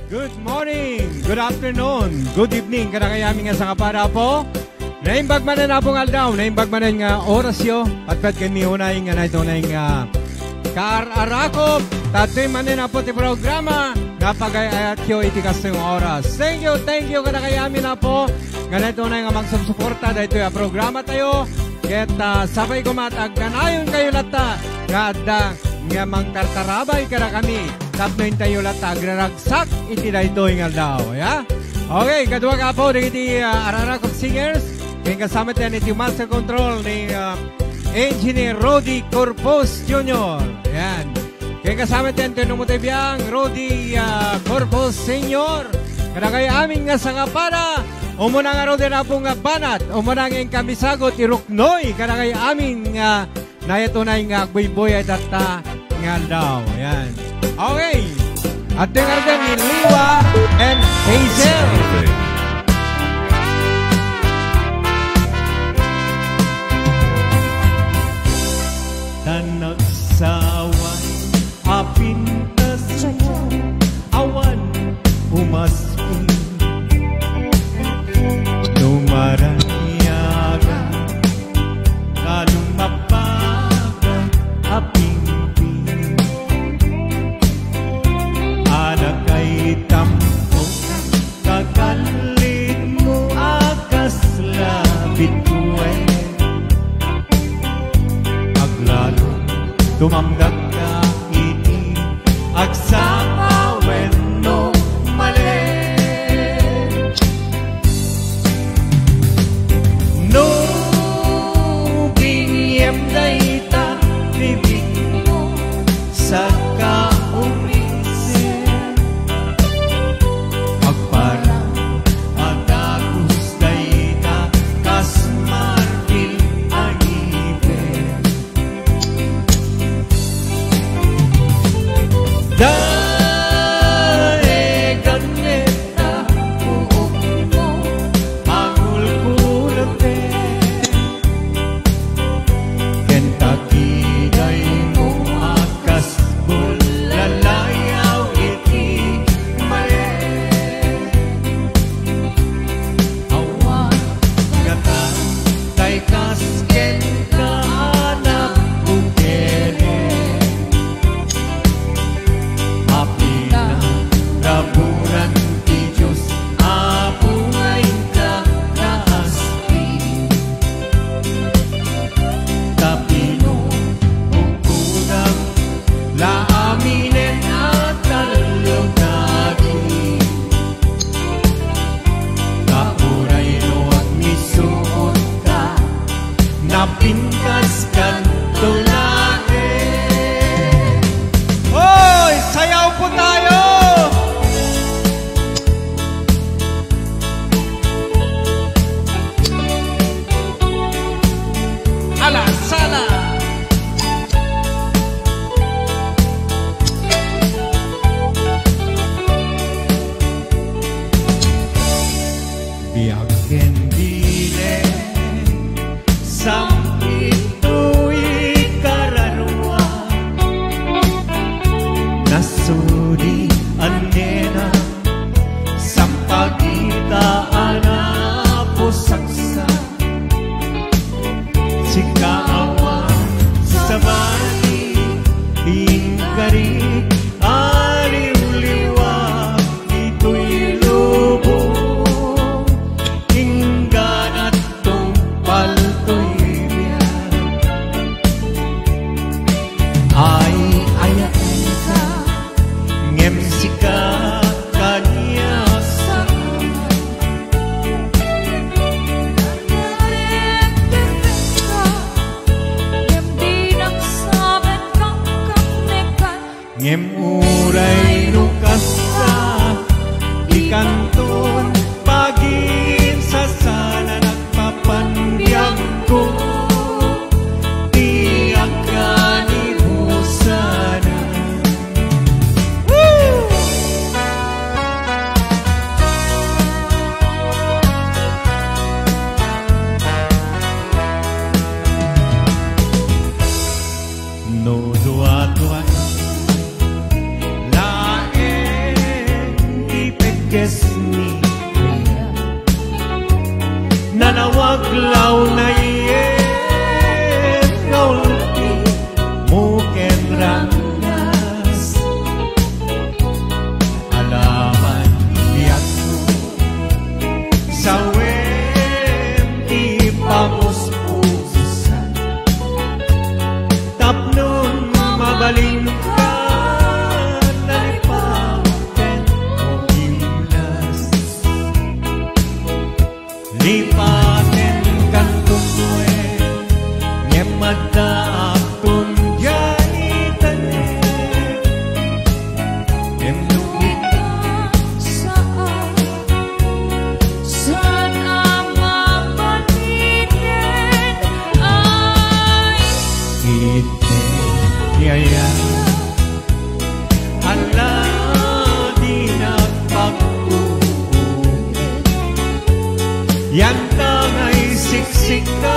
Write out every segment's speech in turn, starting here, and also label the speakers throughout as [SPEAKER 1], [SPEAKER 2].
[SPEAKER 1] Good morning, good afternoon, good evening, kada kaya aming nga sa kapara po. Naimbag man na pong aldaw, naimbag man nga orasyo, patpat kami hunay nga na ito na yung kaarakop, tatoy man na po ti programa, napagayat kyo iti kastong oras. Thank you, kada kaya amin na po, nga na ito na yung magsubsuporta, dahil ito yung programa tayo, ket sabay kumatag, ganayon kayo lata, nga mangtartarabay kada kami, tapnoin tayo lata, agraragsak, iti na ito yung aldaw, ya? Okay, kadwa ka po, iti Ararakop Singers, kaya kasama tayo iti Master Control ni Engineer Rody Corpus Jr. Yan. Kaya kasama tayo iti Numutibiyang Rody Corpus Sr. Kada kaya amin nga sa ngapada, umuna nga Rody na pong banat, umuna nga yung kamisagot, iruknoy, kada kaya amin nga na ito na yung boy at nga daw. Yan. Okay. At dengar din ni Liwa and Hazel. Tanagsawa apintas mo awan umaspin numarayaga kalumapaga apingpin ala kay tampo kag yan tangay siksik ka.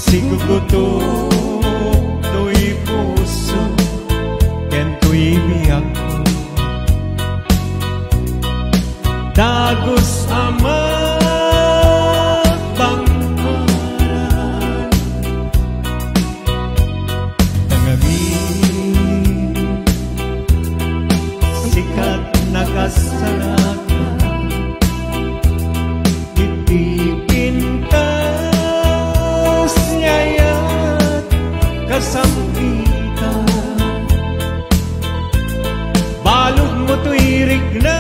[SPEAKER 1] Siguguto to'y puso, ken to'y biyak ko. Dagos amat bangkaran, tangamin sikat na kasalakan, ipipintas niya'y kasampitan. Balog mo to'y rignat,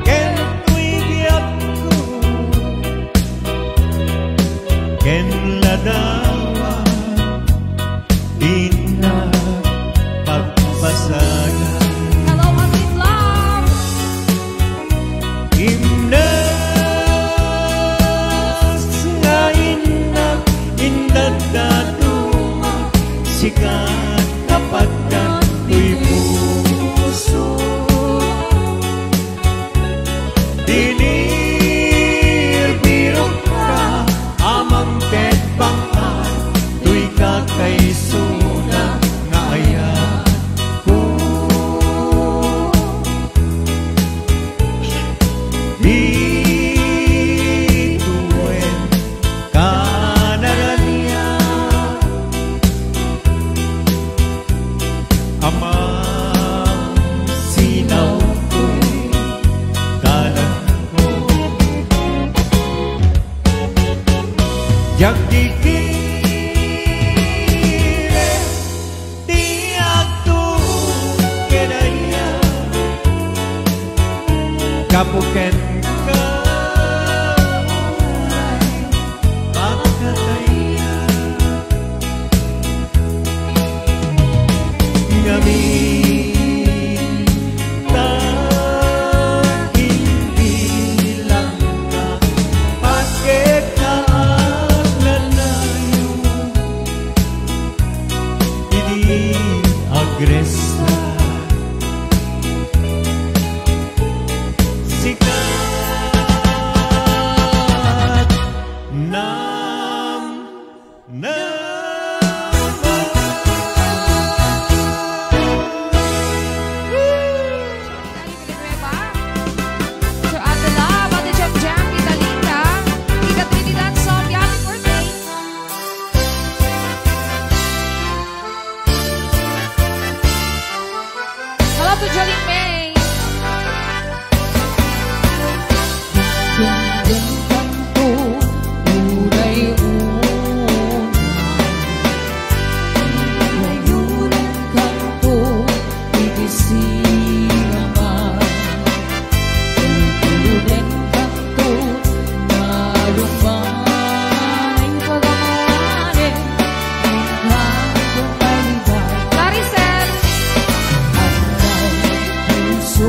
[SPEAKER 1] ken to'y biyak ko, ken ladawan, di na pagpasagan.
[SPEAKER 2] Hello, Happy Love!
[SPEAKER 1] Sikat kapag ka'y puso, dinir-birok ka, amang tetbangkan, to'y kakaysuna nga ayan ko. Bituin ka amang sinaw ko'y kanan ko. Yang dikire di ako kinaya, kapuken ka makataya. Ngamin tanging bilang ka, pagkakaaglanayo, hindi agresa. Sikat nam
[SPEAKER 2] to Jolene May.
[SPEAKER 3] So